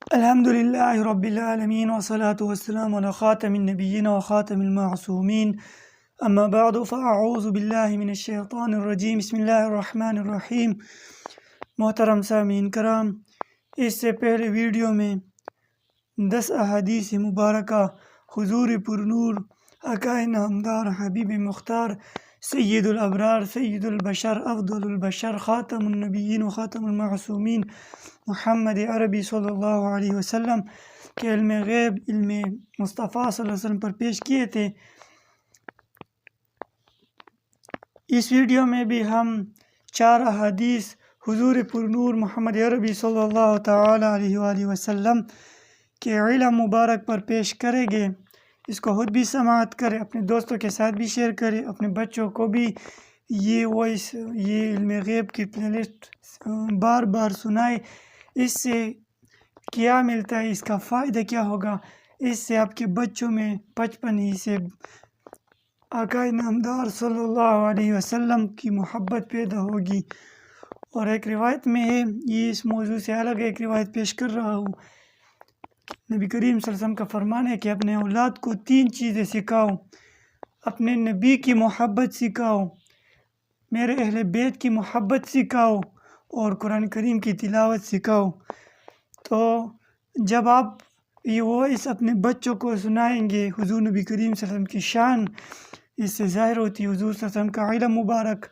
الحمد لله رب العالمين والصلاة والسلام على خاتم النبيين وخاتم المعصومين اما بعد فاعوذ باللہ من الشیطان الرجیم بسم اللہ الرحمن الرحیم۔ محترم سامعین کرام، اس سے پہلے ویڈیو میں 10 احادیث مبارکہ حضور پرنور آقائے نامدار حبیب مختار سید الابرار سید البشر افضل البشر خاتم النبیین و خاتم المعصومین محمد عربی صلی اللہ علیہ وسلم کے علم غیب، علم مصطفیٰ صلی اللہ علیہ وسلم پر پیش کیے تھے۔ اس ویڈیو میں بھی ہم 4 احادیث حضور پرنور محمد عربی صلی اللہ تعالی علیہ وآلہ وسلم کے علم مبارک پر پیش کریں گے۔ اس کو خود بھی سماعت کریں، اپنے دوستوں کے ساتھ بھی شیئر کریں، اپنے بچوں کو بھی یہ علم غیب کی پلے لسٹ بار بار سنائے۔ اس سے کیا ملتا ہے، اس کا فائدہ کیا ہوگا؟ اس سے آپ کے بچوں میں بچپن ہی سے آقائے نامدار صلی اللہ علیہ وسلم کی محبت پیدا ہوگی۔ اور ایک روایت میں ہے، یہ اس موضوع سے الگ ایک روایت پیش کر رہا ہوں، نبی کریم صلی اللہ علیہ وسلم کا فرمان ہے کہ اپنے اولاد کو 3 چیزیں سکھاؤ۔ اپنے نبی کی محبت سکھاؤ، میرے اہل بیت کی محبت سکھاؤ، اور قرآن کریم کی تلاوت سکھاؤ۔ تو جب آپ وہ اس اپنے بچوں کو سنائیں گے، حضور نبی کریم صلی اللہ علیہ وسلم کی شان اس سے ظاہر ہوتی ہے۔ حضور صلی اللہ علیہ وسلم کا علم مبارک،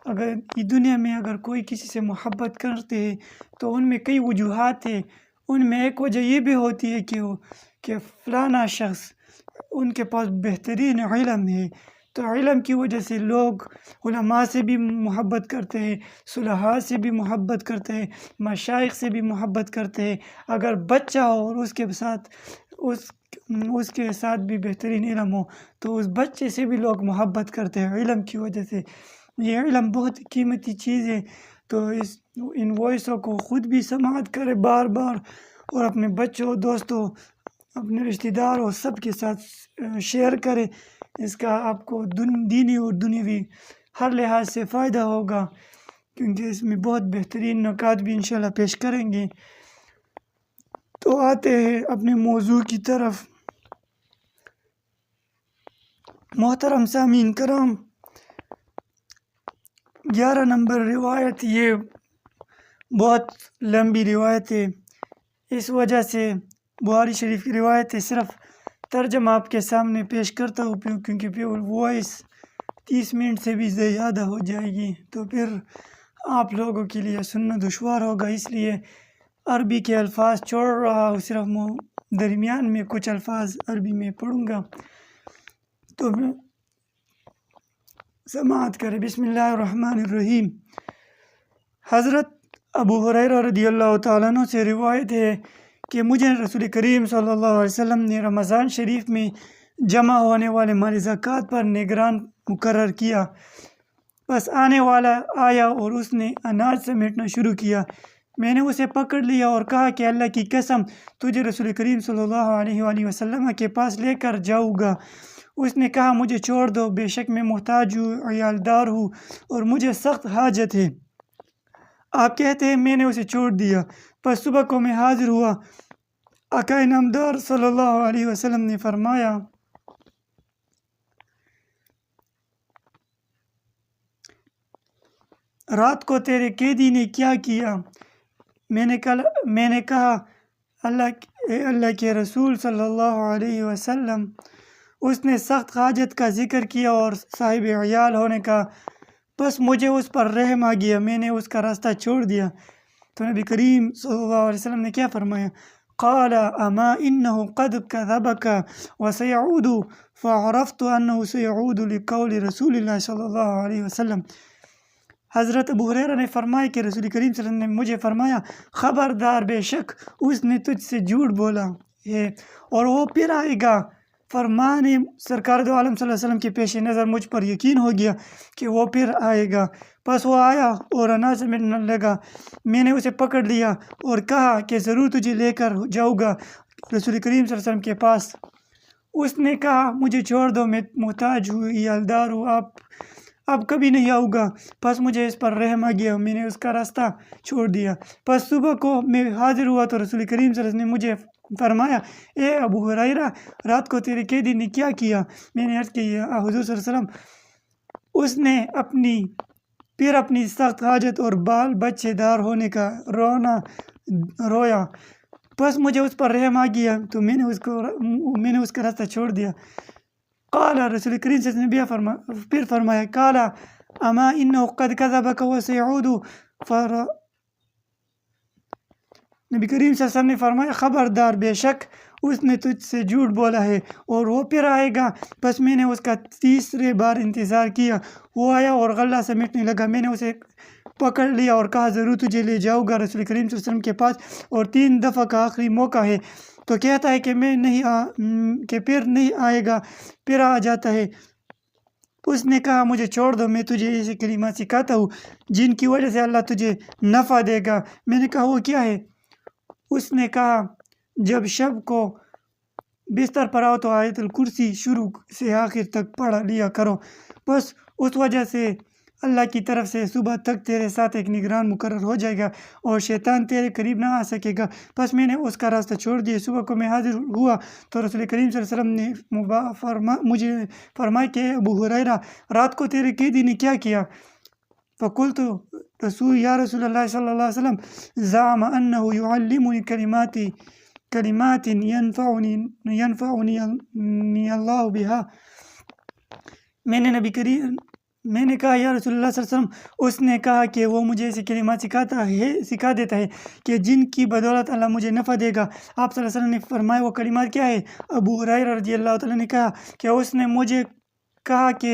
اگر دنیا میں اگر کوئی کسی سے محبت کرتے ہیں تو ان میں کئی وجوہات ہیں۔ ان میں ایک وجہ یہ بھی ہوتی ہے کہ فلانا شخص ان کے پاس بہترین علم ہے، تو علم کی وجہ سے لوگ علماء سے بھی محبت کرتے ہیں، صلحاء سے بھی محبت کرتے ہیں، مشائخ سے بھی محبت کرتے ہیں۔ اگر بچہ ہو اور اس کے ساتھ بھی بہترین علم ہو تو اس بچے سے بھی لوگ محبت کرتے ہیں علم کی وجہ سے۔ یہ علم بہت قیمتی چیز ہے، تو ان وائسوں کو خود بھی سماعت کرے بار بار، اور اپنے بچوں، دوستوں، اپنے رشتہ داروں سب کے ساتھ شیئر کرے۔ اس کا آپ کو دینی اور دنیاوی ہر لحاظ سے فائدہ ہوگا، کیونکہ اس میں بہت بہترین نکات بھی انشاءاللہ پیش کریں گے۔ تو آتے ہیں اپنے موضوع کی طرف۔ محترم سامعین کرام، 11 نمبر روایت، یہ بہت لمبی روایت ہے، اس وجہ سے بخاری شریف کی روایت ہے، صرف ترجمہ آپ کے سامنے پیش کرتا ہوں، کیونکہ پھر وائس 30 منٹ سے بھی زیادہ ہو جائے گی، تو پھر آپ لوگوں کے لیے سننا دشوار ہوگا۔ اس لیے عربی کے الفاظ چھوڑ رہا ہوں، صرف درمیان میں کچھ الفاظ عربی میں پڑھوں گا، تو سماعت کریں۔ بسم اللہ الرحمن الرحیم۔ حضرت ابو ہریرہ رضی اللہ تعالیٰ عنہ سے روایت ہے کہ مجھے رسول کریم صلی اللہ علیہ وسلم نے رمضان شریف میں جمع ہونے والے مال زکوٰۃ پر نگران مقرر کیا۔ بس آنے والا آیا اور اس نے اناج سمیٹنا شروع کیا۔ میں نے اسے پکڑ لیا اور کہا کہ اللہ کی قسم، تجھے رسول کریم صلی اللہ علیہ وآلہ وسلم کے پاس لے کر جاؤں گا۔ اس نے کہا، مجھے چھوڑ دو، بے شک میں محتاج ہوں، عیالدار ہوں اور مجھے سخت حاجت ہے۔ آپ کہتے ہیں میں نے اسے چھوڑ دیا۔ پس صبح کو میں حاضر ہوا، آقائے نامدار صلی اللہ علیہ وسلم نے فرمایا، رات کو تیرے قیدی نے کیا کیا؟ میں نے کہا، اللہ کے رسول صلی اللہ علیہ وسلم، اس نے سخت حاجت کا ذکر کیا اور صاحب عیال ہونے کا، بس مجھے اس پر رحم آ گیا، میں نے اس کا راستہ چھوڑ دیا۔ تو نبی کریم صلی اللہ علیہ وسلم نے کیا فرمایا؟ قال اما انه قد كذبك وسيعود، فعرفت انه سيعود لقول رسول اللہ صلی اللہ علیہ وسلم۔ حضرت ابو ہریرہ نے فرمایا کہ رسول کریم صلی اللہ علیہ وسلم نے مجھے فرمایا، خبردار، بے شک اس نے تجھ سے جھوٹ بولا ہے اور وہ پھر آئے گا۔ فرمان سرکار دو عالم صلی اللہ علیہ وسلم کے پیش نظر مجھ پر یقین ہو گیا کہ وہ پھر آئے گا۔ پس وہ آیا اور اناج سمیٹنے لگا۔ میں نے اسے پکڑ لیا اور کہا کہ ضرور تجھے لے کر جاؤں گا رسول کریم صلی اللہ علیہ وسلم کے پاس۔ اس نے کہا، مجھے چھوڑ دو، میں محتاج ہوں، عیالدار ہوں، اب کبھی نہیں آؤں گا۔ پس مجھے اس پر رحم آ گیا، میں نے اس کا راستہ چھوڑ دیا۔ پس صبح کو میں حاضر ہوا تو رسول کریم صلی اللہ علیہ وسلم نے مجھے فرمایا، اے ابو ہریرہ، رات کو تیرے قیدی نے کیا کیا؟ میں نے عرض کی، حضور صلی اللہ علیہ وسلم، اس نے اپنی سخت حاجت اور بال بچے دار ہونے کا رویا، بس مجھے اس پر رحم آ گیا تو میں نے اس کا راستہ چھوڑ دیا۔ قال رسول کریم صلی اللہ علیہ وسلم نے پھر فرمایا، قال اما انه قد كذبك وسيعود نبی کریم صلی اللہ علیہ وسلم نے فرمایا، خبردار، بے شک اس نے تجھ سے جھوٹ بولا ہے اور وہ پھر آئے گا۔ بس میں نے اس کا تیسرے بار انتظار کیا، وہ آیا اور غلہ سمیٹنے لگا۔ میں نے اسے پکڑ لیا اور کہا، ضرور تجھے لے جاؤں گا رسول کریم صلی اللہ علیہ وسلم کے پاس، اور 3 دفعہ کا آخری موقع ہے۔ تو کہتا ہے کہ پھر نہیں آئے گا، پھر آ جاتا ہے۔ اس نے کہا، مجھے چھوڑ دو، میں تجھے ایسے کلمات سکھاتا ہوں جن کی وجہ سے اللہ تجھے نفع دے گا۔ میں نے کہا، وہ کیا ہے؟ اس نے کہا، جب شب کو بستر پر آؤ تو آیت الکرسی شروع سے آخر تک پڑھ لیا کرو، بس اس وجہ سے اللہ کی طرف سے صبح تک تیرے ساتھ ایک نگران مقرر ہو جائے گا اور شیطان تیرے قریب نہ آ سکے گا۔ بس میں نے اس کا راستہ چھوڑ دیا۔ صبح کو میں حاضر ہوا تو رسول کریم صلی اللہ علیہ وسلم نے مجھے فرمایا کہ ابو ہریرہ، رات کو تیرے قیدی نے کیا کیا؟ فقلت یا رسول اللہ صلی اللہ علیہ وسلم، زعم انه يعلمني کلمات ينفعني اللہ بها۔ میں نے کہا، یا رسول اللہ صلی اللہ علیہ وسلم، اس نے کہا کہ وہ مجھے ایسی کلمات سکھا دیتا ہے کہ جن کی بدولت اللہ مجھے نفع دے گا۔ آپ صلی اللہ علیہ وسلم نے فرمایا، وہ کلمات کیا ہے؟ ابو ہریرہ رضی اللہ تعالیٰ نے کہا کہ اس نے مجھے کہا کہ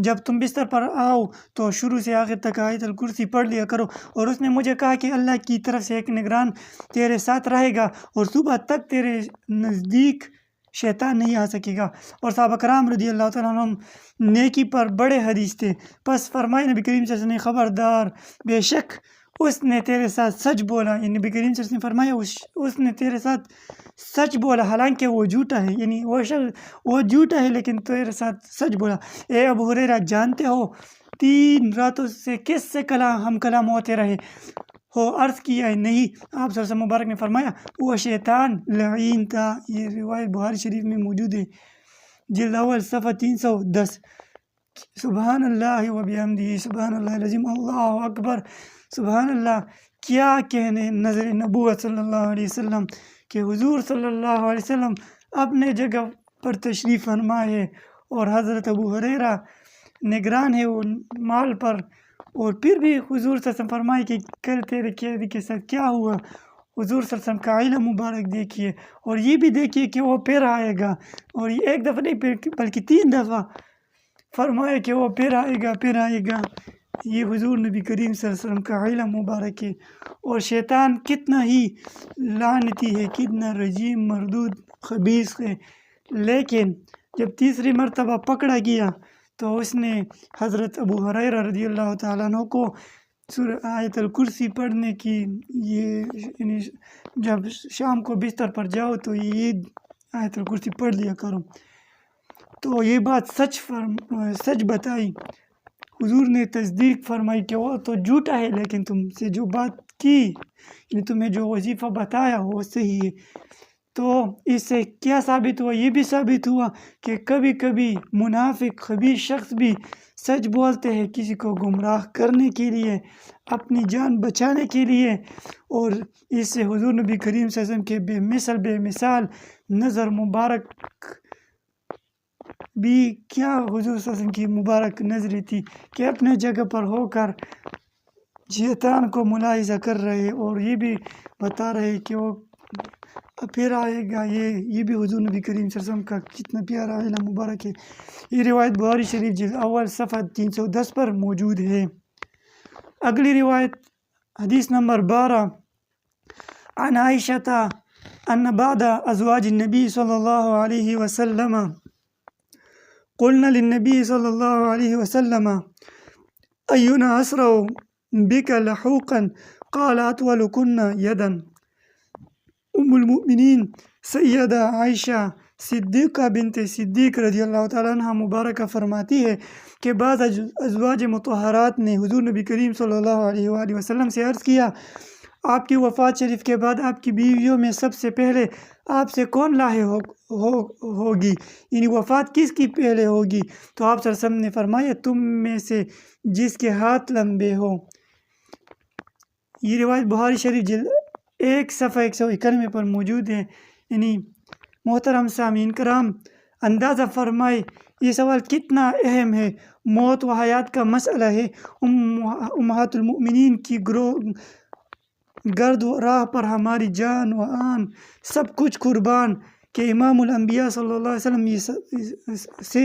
جب تم بستر پر آؤ تو شروع سے آخر تک آیت الکرسی پڑھ لیا کرو، اور اس نے مجھے کہا کہ اللہ کی طرف سے ایک نگران تیرے ساتھ رہے گا اور صبح تک تیرے نزدیک شیطان نہیں آ سکے گا۔ اور صحابہ کرام رضی اللہ تعالیٰ عنہم نیکی پر بڑے حدیث تھے۔ پس فرمائے نبی کریم صلی اللہ علیہ وسلم نے، خبردار، بے شک اس نے تیرے ساتھ سچ بولا۔ یعنی نبی کریم صلی اللہ علیہ وسلم نے فرمایا، اس نے تیرے ساتھ سچ بولا، حالانکہ وہ جھوٹا ہے، یعنی وہ جھوٹا ہے لیکن تیرے ساتھ سچ بولا۔ اے ابو ہریرہ، جانتے ہو 3 راتوں سے کس سے ہم کلام ہوتے رہے ہو؟ عرض کیا، نہیں۔ آپ صلی اللہ علیہ وسلم مبارک نے فرمایا، وہ شیطان لعین تھا۔ یہ روایت بخاری شریف میں موجود ہے، جلد اول صفحہ 310۔ سبحان اللہ و بحمدہ، سبحان اللہ العظیم، اللہ اکبر، سبحان اللہ۔ کیا کہنے نظر نبوت صلی اللہ علیہ وسلم کہ حضور صلی اللہ علیہ وسلم اپنے جگہ پر تشریف فرما ہے اور حضرت ابو ہریرہ نگران ہے وہ مال پر، اور پھر بھی حضور صلی اللہ علیہ وسلم فرمائے کہ کل تیرے قیدی کے ساتھ کیا ہوا۔ حضور صلی اللہ علیہ وسلم کا علم مبارک دیکھیے، اور یہ بھی دیکھیے کہ وہ پھر آئے گا، اور یہ 1 دفعہ نہیں بلکہ 3 دفعہ فرمائے کہ وہ پھر آئے گا۔ یہ حضور نبی کریم صلی اللہ علیہ وسلم کا علم مبارک ہے۔ اور شیطان کتنا ہی لعنتی ہے، کتنا رجیم، مردود، خبیث ہے، لیکن جب تیسری مرتبہ پکڑا گیا تو اس نے حضرت ابو ہریرہ رضی اللہ تعالیٰ عنہ کو سورہ آیت الکرسی پڑھنے کی، یعنی جب شام کو بستر پر جاؤ تو یہ آیت الکرسی پڑھ لیا کرو۔ تو یہ بات سچ بتائی، حضور نے تصدیق فرمائی کہ وہ تو جھوٹا ہے، لیکن تم سے جو بات کی، یعنی تمہیں جو وظیفہ بتایا وہ صحیح ہے۔ تو اس سے کیا ثابت ہوا؟ یہ بھی ثابت ہوا کہ کبھی کبھی منافق، خبیث شخص بھی سچ بولتے ہیں کسی کو گمراہ کرنے کے لیے، اپنی جان بچانے کے لیے، اور اس سے حضور نبی کریم صلی اللہ علیہ وسلم کے بے مثال نظر مبارک بھی کیا حضور صلی اللہ علیہ وسلم کی مبارک نظریں تھی کہ اپنے جگہ پر ہو کر شیطان کو ملاحظہ کر رہے اور یہ بھی بتا رہے کہ وہ پھر آئے گا۔ یہ بھی حضور نبی کریم صلی اللہ علیہ وسلم کا کتنا پیارا علم مبارک ہے۔ یہ روایت بخاری شریف جلد اول صفحہ 310 پر موجود ہے۔ اگلی روایت حدیث نمبر 12، عن عائشہ ان بعد ازواج النبی صلی اللہ علیہ وسلم قلنا للنبی صلی اللہ علیہ وسلم اینا اسرع بک لحوقا قال اطولکن یدا۔ ام المؤمنین سیدہ عائشہ صدیقہ بنت صدیق رضی اللہ تعالیٰ عنہ مبارکہ فرماتی ہے کہ بعض ازواج مطہرات نے حضور نبی کریم صلی اللہ علیہ وآلہ وسلم سے عرض کیا، آپ کی وفات شریف کے بعد آپ کی بیویوں میں سب سے پہلے آپ سے کون لاحق ہوگی، یعنی وفات کس کی پہلے ہوگی؟ تو آپ صلی اللہ علیہ وسلم نے فرمایا، تم میں سے جس کے ہاتھ لمبے ہوں۔ یہ روایت بخاری شریف جلد 1 صفحہ 191 پر موجود ہے۔ یعنی محترم سامعین کرام، اندازہ فرمائے یہ سوال کتنا اہم ہے۔ موت و حیات کا مسئلہ ہے۔ امہات المؤمنین کی گرد راہ پر ہماری جان و آن سب کچھ قربان کہ امام الانبیاء صلی اللہ علیہ وسلم سے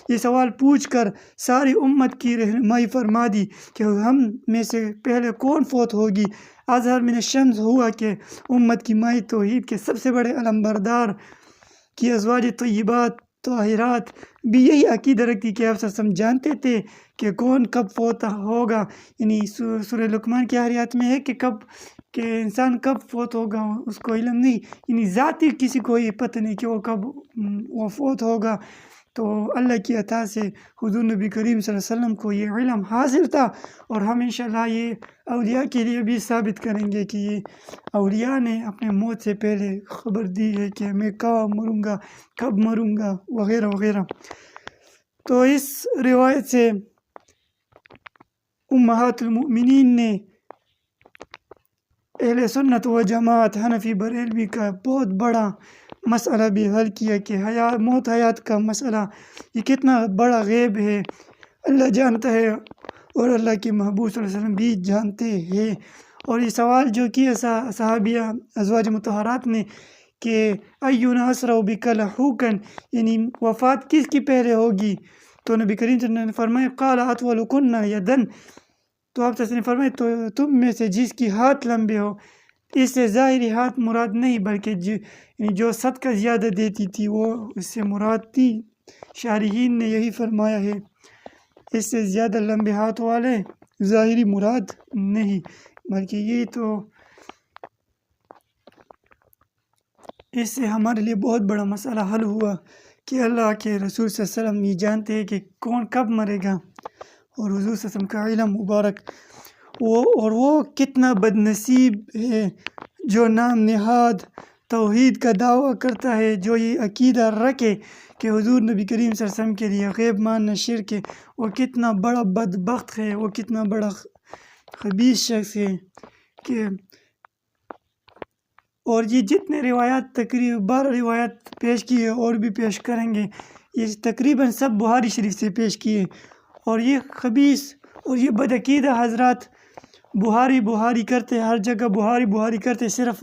یہ سوال پوچھ کر ساری امت کی رہنمائی فرما دی کہ ہم میں سے پہلے کون فوت ہوگی۔ اظہر من الشمس ہوا کہ امت کی مائی توحید کے سب سے بڑے علمبردار کی ازواج طیبات طاہرات بھی یہی عقیدہ رکھتی کہ آپ سب جانتے تھے کہ کون کب فوت ہوگا۔ یعنی سورہ لقمان کی آیات میں ہے کہ انسان کب فوت ہوگا اس کو علم نہیں، یعنی ذاتی کسی کو یہ پتہ نہیں کہ وہ کب وہ فوت ہوگا۔ تو اللہ کی عطا سے حضور نبی کریم صلی اللہ علیہ وسلم کو یہ علم حاصل تھا، اور ہم انشاءاللہ یہ اولیاء کے لیے بھی ثابت کریں گے کہ یہ اولیاء نے اپنے موت سے پہلے خبر دی ہے کہ میں کب مروں گا وغیرہ وغیرہ۔ تو اس روایت سے امہات المؤمنین نے اہل سنت و جماعت حنفی بریلوی کا بہت بڑا مسئلہ بھی حل کیا کہ موت حیات کا مسئلہ یہ کتنا بڑا غیب ہے، اللہ جانتا ہے اور اللہ کے محبوب صلی اللہ علیہ وسلم بھی جانتے ہیں۔ اور یہ سوال جو کیا صحابیہ ازواج مطہرات نے کہ اینا اسرع بک لحوقاً، یعنی وفات کس کی پہلے ہوگی، تو نبی کریم صلی اللہ علیہ وسلم نے فرمایا قال اطولکن یدن، تو آپ نے فرمایا تو تم میں سے جس کی ہاتھ لمبے ہو۔ اس سے ظاہری ہاتھ مراد نہیں بلکہ جو صدقہ زیادہ دیتی تھی وہ اس سے مراد تھی۔ شارحین نے یہی فرمایا ہے، اس سے زیادہ لمبے ہاتھ والے ظاہری مراد نہیں بلکہ یہ تو اس سے ہمارے لیے بہت بڑا مسئلہ حل ہوا کہ اللہ کے رسول صلی اللہ علیہ وسلم یہ جانتے ہیں کہ کون کب مرے گا، اور حضور صلی اللہ علیہ وسلم کا علم مبارک وہ کتنا بد نصیب ہے جو نام نہاد توحید کا دعویٰ کرتا ہے، جو یہ عقیدہ رکھے کہ حضور نبی کریم صلی اللہ علیہ وسلم کے لیے غیب ماننا شرک ہے۔ وہ کتنا بڑا بدبخت ہے، وہ کتنا بڑا خبیث شخص ہے کہ اور یہ جتنے روایات تقریباً 12 روایات پیش کی ہے اور بھی پیش کریں گے، یہ تقریباً سب بخاری شریف سے پیش کیے، اور یہ خبیث اور یہ بدعقیدہ حضرات بخاری کرتے، ہر جگہ بخاری کرتے، صرف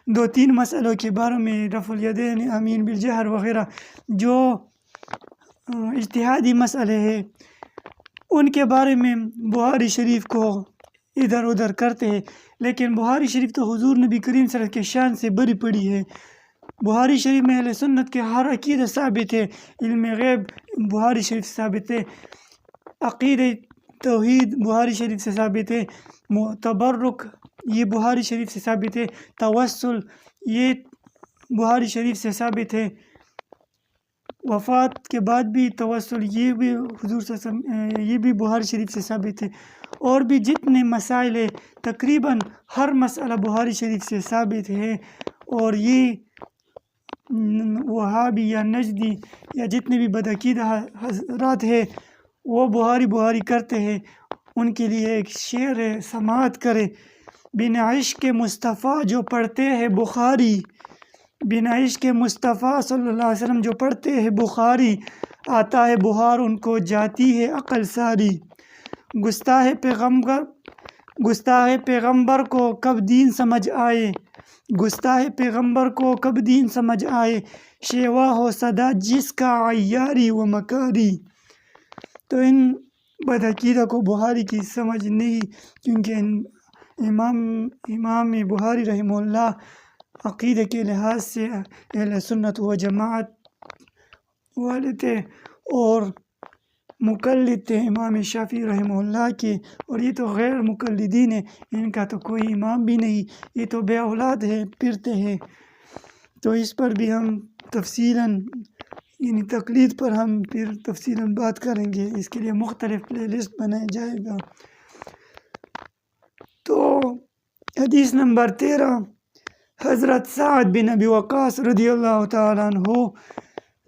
2-3 مسئلوں کے بارے میں رفع الیدین امین بالجہر وغیرہ جو اجتہادی مسئلے ہیں ان کے بارے میں بخاری شریف کو ادھر ادھر کرتے ہیں، لیکن بخاری شریف تو حضور نبی کریم صلی اللہ علیہ وسلم کے شان سے بری پڑی ہے۔ بخاری شریف میں اہل سنت کے ہر عقیدہ ثابت ہے، علم غیب بخاری شریف سے ثابت ہے، عقیدہ توحید بخاری شریف سے ثابت ہے، تبرک یہ بخاری شریف سے ثابت ہے، توسل یہ بخاری شریف سے ثابت ہے، وفات کے بعد بھی توسل یہ بھی حضور صلی اللہ علیہ وسلم یہ بھی بخاری شریف سے ثابت ہے، اور بھی جتنے مسائل ہیں تقریباً ہر مسئلہ بخاری شریف سے ثابت ہے۔ اور یہ وہابی یا نجدی یا جتنے بھی بدعقیدہ حضرات ہیں وہ بخاری کرتے ہیں، ان کے لیے ایک شعر ہے، سماعت کرے۔ بنا عشق مصطفیٰ جو پڑھتے ہیں بخاری، بنا عشق مصطفیٰ صلی اللہ علیہ وسلم جو پڑھتے ہیں بخاری، آتا ہے بہار ان کو جاتی ہے عقل ساری۔ گستاخ پیغمبر کو کب دین سمجھ آئے، گستاخ پیغمبر کو کب دین سمجھ آئے، شیوا ہو صدا جس کا عیاری و مکاری۔ تو ان بدعقیدہ کو بخاری کی سمجھ نہیں، کیونکہ امام بخاری رحمہ اللہ عقیدہ کے لحاظ سے اہل سنت و جماعت والے تھے اور مقلد تھے امام شافعی رحمہ اللہ کے، اور یہ تو غیر مقلدین ہیں، ان کا تو کوئی امام بھی نہیں، یہ تو بے اولاد ہے، پھرتے ہیں۔ تو اس پر بھی ہم تفصیلاً یعنی تقلید پر ہم پھر تفصیلاً بات کریں گے، اس کے لیے مختلف پلے لسٹ بنایا جائے گا۔ تو حدیث نمبر 13، حضرت سعد بن ابی وقاص رضی اللہ تعالیٰ عنہ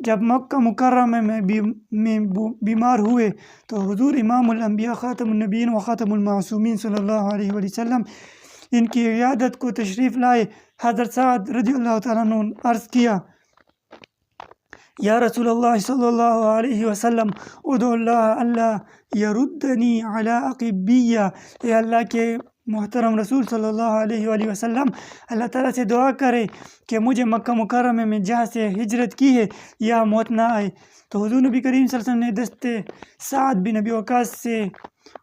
جب مکہ مکرمہ میں بیمار ہوئے تو حضور امام الانبیاء خاتم النبیین و خاتم المعصومین صلی اللہ علیہ وآلہ وسلم ان کی عیادت کو تشریف لائے۔ حضرت سعد رضی اللہ تعالیٰ عنہ عرض کیا، یا رسول اللہ صلی اللہ علیہ وسلم ادعو اللہ اللہ یردنی علی عقبیہ، اے اللہ کے محترم رسول صلی اللہ علیہ وآلہ وسلم اللہ تعالیٰ سے دعا کرے کہ مجھے مکہ مکرمہ میں جہاں سے ہجرت کی ہے یا موت نہ آئے۔ تو حضور نبی کریم صلی اللہ علیہ وسلم نے دستے سعد بن ابی وقاص سے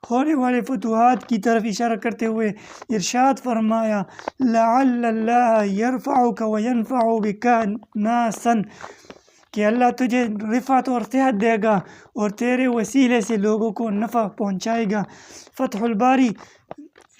ہونے والے فتوحات کی طرف اشارہ کرتے ہوئے ارشاد فرمایا، لعل اللہ یرفعک وینفع بک ناسا، کہ اللہ تجھے رفعت اور صحت دے گا اور تیرے وسیلے سے لوگوں کو نفع پہنچائے گا۔ فتح الباری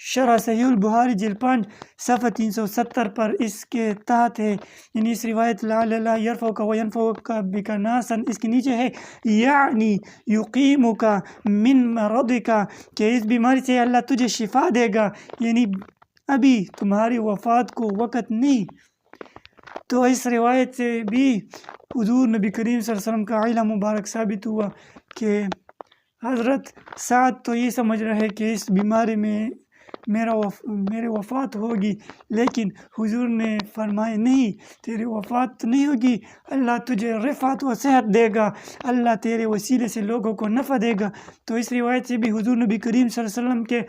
شرح صحیح البخاری جلد 5 صفحہ 370 پر اس کے تحت ہے، یعنی اس روایت لعل اللہ یرفعک وینفعک بک ناسا، اس کے نیچے ہے یعنی یقیمک من مرضک، کہ اس بیماری سے اللہ تجھے شفا دے گا، یعنی ابھی تمہاری وفات کو وقت نہیں۔ تو اس روایت سے بھی حضور نبی کریم صلی اللہ علیہ وسلم کا علم مبارک ثابت ہوا کہ حضرت سعد تو یہ سمجھ رہے کہ اس بیماری میں میرے وفات ہوگی، لیکن حضور نے فرمایا نہیں، تیری وفات نہیں ہوگی، اللہ تجھے رفعت و صحت دے گا، اللہ تیرے وسیلے سے لوگوں کو نفع دے گا۔ تو اس روایت سے بھی حضور نبی کریم صلی اللہ علیہ وسلم کے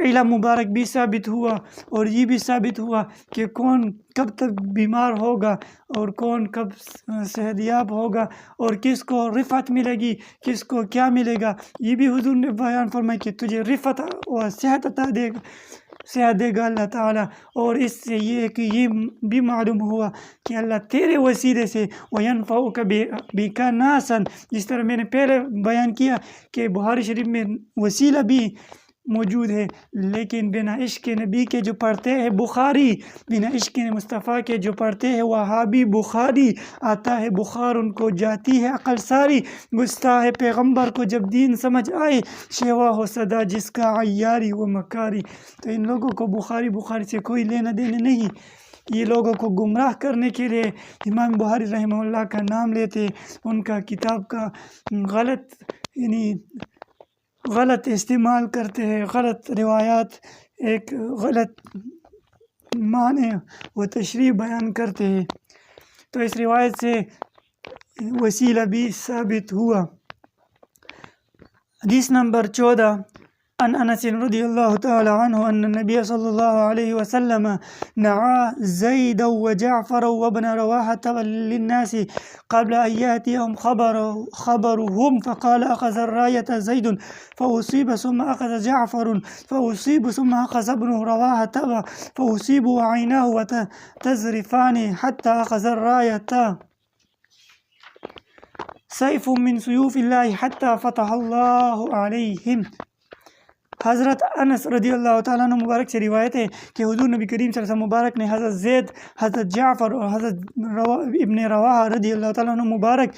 علم مبارک بھی ثابت ہوا، اور یہ بھی ثابت ہوا کہ کون کب تک بیمار ہوگا اور کون کب صحت یاب ہوگا اور کس کو رفعت ملے گی، کس کو کیا ملے گا۔ یہ بھی حضور نے بیان فرمایا کہ تجھے رفعت و صحت عطا دے گا، صحت دے گا اللہ تعالیٰ، اور اس سے یہ کہ یہ بھی معلوم ہوا کہ اللہ تیرے وسیلے سے وینفعک بک ناسا، جس طرح میں نے پہلے بیان کیا کہ بخاری شریف میں وسیلہ بھی موجود ہے، لیکن بنا عشق نبی کے جو پڑھتے ہیں بخاری، بنا عشق مصطفیٰ کے جو پڑھتے ہیں وہابی بخاری، آتا ہے بخار ان کو جاتی ہے عقل ساری، گستاخ پیغمبر کو جب دین سمجھ آئے، شیوا ہو صدا جس کا عیاری و مکاری۔ تو ان لوگوں کو بخاری سے کوئی لینا دینا نہیں، یہ لوگوں کو گمراہ کرنے کے لیے امام بخاری رحمہ اللہ کا نام لیتے، ان کا کتاب کا غلط استعمال کرتے ہیں، غلط روایات، ایک غلط معنی و تشریح بیان کرتے ہیں۔ تو اس روایت سے وسیلہ بھی ثابت ہوا۔ حدیث نمبر 14، عن انس رضی اللہ تعالی عنہ ان النبی صلی اللہ علیہ وسلم نعا زید وجعفر وابن رواحة للناس قبل ان يأتيهم خبرهم فقال اخذ الراية زيد فأصيب ثم اخذ جعفر فأصيب ثم اخذ ابن رواحة فأصيب وعيناه تزرفان حتى اخذ الراية سيف من سيوف الله حتى فتح الله عليهم۔ حضرت انس رضی اللہ تعالیٰ عنہ مبارک سے روایت ہے کہ حضور نبی کریم صلی اللہ علیہ وسلم مبارک نے حضرت زید، حضرت جعفر اور حضرت ابن رواحہ رضی اللہ تعالیٰ عنہ مبارک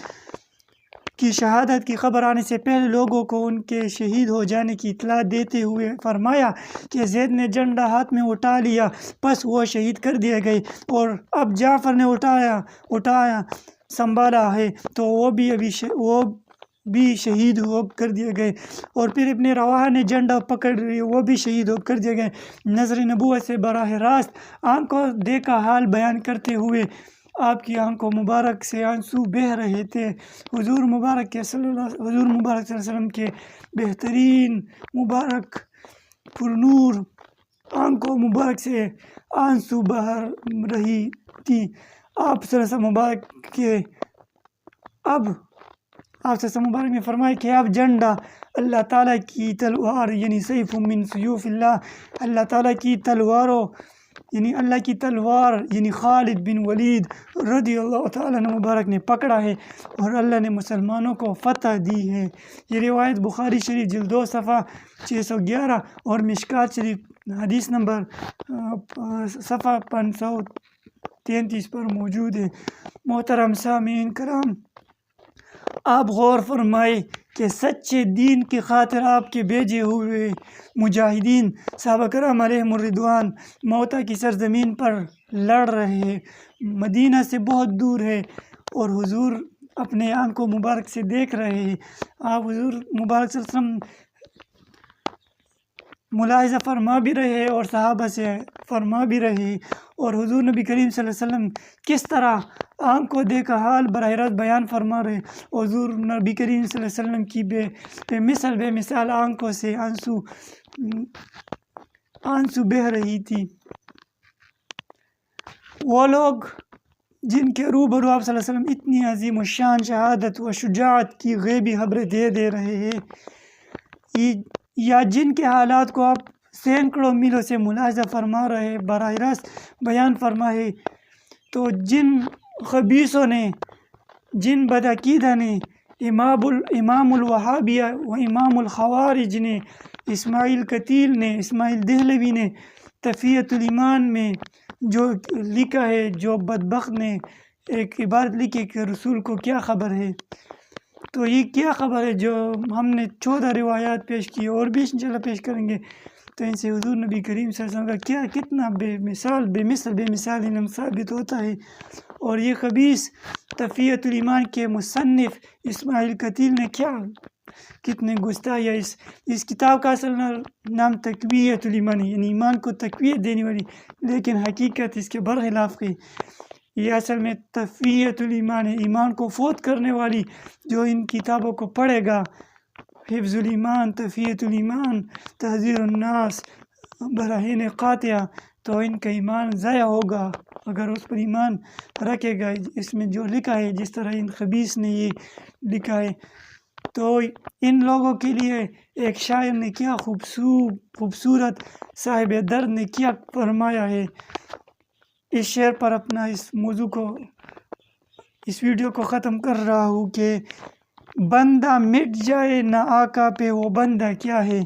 کی شہادت کی خبر آنے سے پہلے لوگوں کو ان کے شہید ہو جانے کی اطلاع دیتے ہوئے فرمایا کہ زید نے جھنڈا ہاتھ میں اٹھا لیا، پس وہ شہید کر دیے گئے، اور اب جعفر نے اٹھایا سنبھالا ہے تو وہ بھی شہید ہو کر دیے گئے، اور پھر ابن رواحہ نے جھنڈا پکڑ لیا، وہ بھی شہید ہو کر دیے گئے۔ نظر نبوت سے براہ راست آنکھوں دیکھا حال بیان کرتے ہوئے آپ کی آنکھوں مبارک سے آنسو بہہ رہے تھے۔ حضور مبارک صلی اللہ علیہ وسلم کے بہترین مبارک پرنور آنکھوں مبارک سے آنسو بہہ رہی تھی۔ آپ صلی اللہ علیہ وسلم مبارک نے فرمایا کہ اب جھنڈا اللہ تعالیٰ کی تلوار، یعنی سیف من سیوف اللہ تعالیٰ کی تلواروں، یعنی اللہ کی تلوار، یعنی خالد بن ولید رضی اللہ تعالیٰ عنہ مبارک نے پکڑا ہے، اور اللہ نے مسلمانوں کو فتح دی ہے۔ یہ روایت بخاری شریف جلد 2 صفحہ 611 اور مشکات شریف حدیث نمبر صفحہ 33 پر موجود ہے۔ محترم سامعین کرام، آپ غور فرمائے کہ سچے دین کی خاطر آپ کے بھیجے ہوئے مجاہدین صحابہ کرام علیہم الرضوان موتا کی سرزمین پر لڑ رہے ہیں، مدینہ سے بہت دور ہے، اور حضور اپنے آنکھوں مبارک سے دیکھ رہے ہیں۔ آپ حضور مبارک صلی اللہ علیہ وسلم ملاحظہ فرما بھی رہے ہیں اور صحابہ سے فرما بھی رہے ہیں، اور حضور نبی کریم صلی اللہ علیہ وسلم کس طرح آنکھ کو دیکھا حال براہ راست بیان فرما رہے۔ حضور نبی کریم صلی اللہ علیہ وسلم کی بے مثال آنکھوں سے آنسو بہہ رہی تھی۔ وہ لوگ جن کے روبرو آپ صلی اللہ علیہ وسلم اتنی عظیم الشان شہادت و شجاعت کی غیبی خبریں دے رہے ہیں، یا جن کے حالات کو آپ سینکڑوں میلوں سے ملاحظہ فرما رہے، براہ راست بیان فرمائے، تو جن خبیثوں نے، جن بدعقیدہ نے، امام الوہابیہ و امام الخوارج نے، اسماعیل قتیل نے، اسماعیل دہلوی نے تقویۃ الایمان میں جو لکھا ہے، جو بدبخت نے ایک عبارت لکھی کہ رسول کو کیا خبر ہے، تو یہ کیا خبر ہے جو ہم نے 14 روایات پیش کی اور بھی انشاءاللہ پیش کریں گے، تو ان سے حضور نبی کریم صلی اللہ علیہ وسلم کا کتنا بے مثال علم ثابت ہوتا ہے۔ اور یہ خبیث تقویۃ الایمان کے مصنف اسماعیل قتیل نے کتنے گستاخی ہے۔ اس کتاب کا اصل نام تقویۃ الایمان ہے، یعنی ایمان کو تقویت دینے والی، لیکن حقیقت اس کے برخلاف ہے۔ یہ اصل میں تقویۃ الایمان ہے، ایمان کو فوت کرنے والی۔ جو ان کتابوں کو پڑھے گا، حفظ الایمان، تقویۃ الایمان، تحذیر الناس، براہین قاطعہ، تو ان کا ایمان ضائع ہوگا اگر اس پر ایمان رکھے گا، اس میں جو لکھا ہے، جس طرح ان خبیث نے یہ لکھا ہے۔ تو ان لوگوں کے لیے ایک شاعر نے کیا خوبصورت صاحب درد نے کیا فرمایا ہے۔ اس شعر پر اپنا اس موضوع کو، اس ویڈیو کو ختم کر رہا ہوں کہ بندہ مٹ جائے نہ آقا پہ وہ بندہ کیا ہے،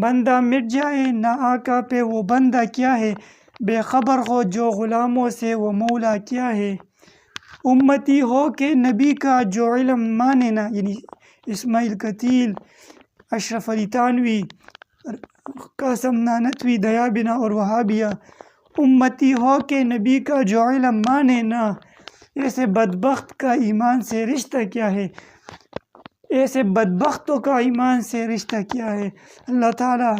بندہ مٹ جائے نہ آقا پہ وہ بندہ کیا ہے، بے خبر ہو جو غلاموں سے وہ مولا کیا ہے، امتی ہو کہ نبی کا جو علم مانے نا، یعنی اسماعیل قتیل، اشرف علی تھانوی، قاسم نانوتوی، دیابنا اور وہابیہ، امتی ہو کہ نبی کا جو علم مانے نا، ایسے بدبخت کا ایمان سے رشتہ کیا ہے، ایسے بدبختوں کا ایمان سے رشتہ کیا ہے۔ اللہ تعالی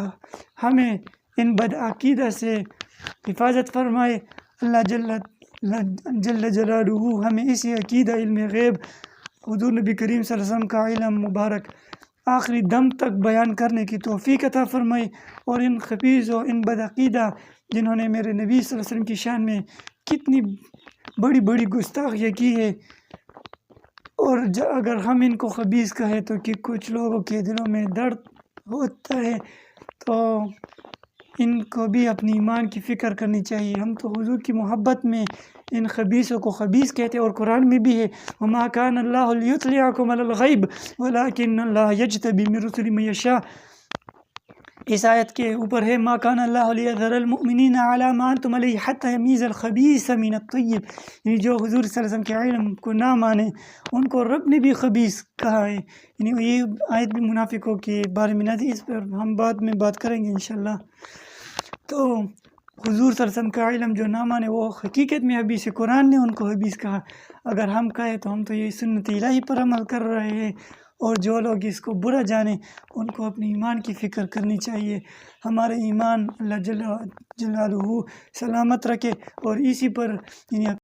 ہمیں ان بدعقیدہ سے حفاظت فرمائے۔ اللہ جل جلالہ ہمیں اسی عقیدہ علم غیب حضور نبی کریم صلی اللہ علیہ وسلم کا علم مبارک آخری دم تک بیان کرنے کی توفیق عطا فرمائے، اور ان خبیث و ان بدعقیدہ جنہوں نے میرے نبی صلی اللہ علیہ وسلم کی شان میں کتنی بڑی بڑی گستاخیاں کی ہے، اور اگر ہم ان کو خبیث کہیں تو کہ کچھ لوگوں کے دلوں میں درد ہوتا ہے، تو ان کو بھی اپنی ایمان کی فکر کرنی چاہیے۔ ہم تو حضور کی محبت میں ان خبیثوں کو خبیث کہتے ہیں، اور قرآن میں بھی ہے وَمَا كَانَ اللَّهُ لِيُطْلِعَكُمْ عَلَى الْغَيْبِ وَلَكِنَّ اللَّهَ يَجْتَبِي مِن رُّسُلِهِ مَن يَشَاءُ۔ اس آیت کے اوپر ہے مَا كَانَ اللَّهُ لِيَذَرَ الْمُؤْمِنِينَ عَلَى مَا أَنْتُمْ عَلَيْهِ حَتَّى يَمِيزَ الْخَبِيثَ مِنَ الطَّيِّبِ، یعنی جو حضور صلی اللہ علیہ وسلم کے علم کو نہ مانے ان کو رب نے بھی خبیث کہا ہے۔ یعنی یہ آیت بھی منافقوں کے بارے میں نازل، اس پر ہم بعد میں بات کریں گے انشاءاللہ۔ تو حضور صلی اللہ علیہ وسلم کا علم جو نہ مانے وہ حقیقت میں حبیث ہے، قرآن نے ان کو حبیث کہا۔ اگر ہم کہیں تو ہم تو یہ سنت الہی پر عمل کر رہے ہیں، اور جو لوگ اس کو برا جانیں ان کو اپنی ایمان کی فکر کرنی چاہیے۔ ہمارے ایمان اللہ جل جلالہ سلامت رکھے، اور اسی پر یعنی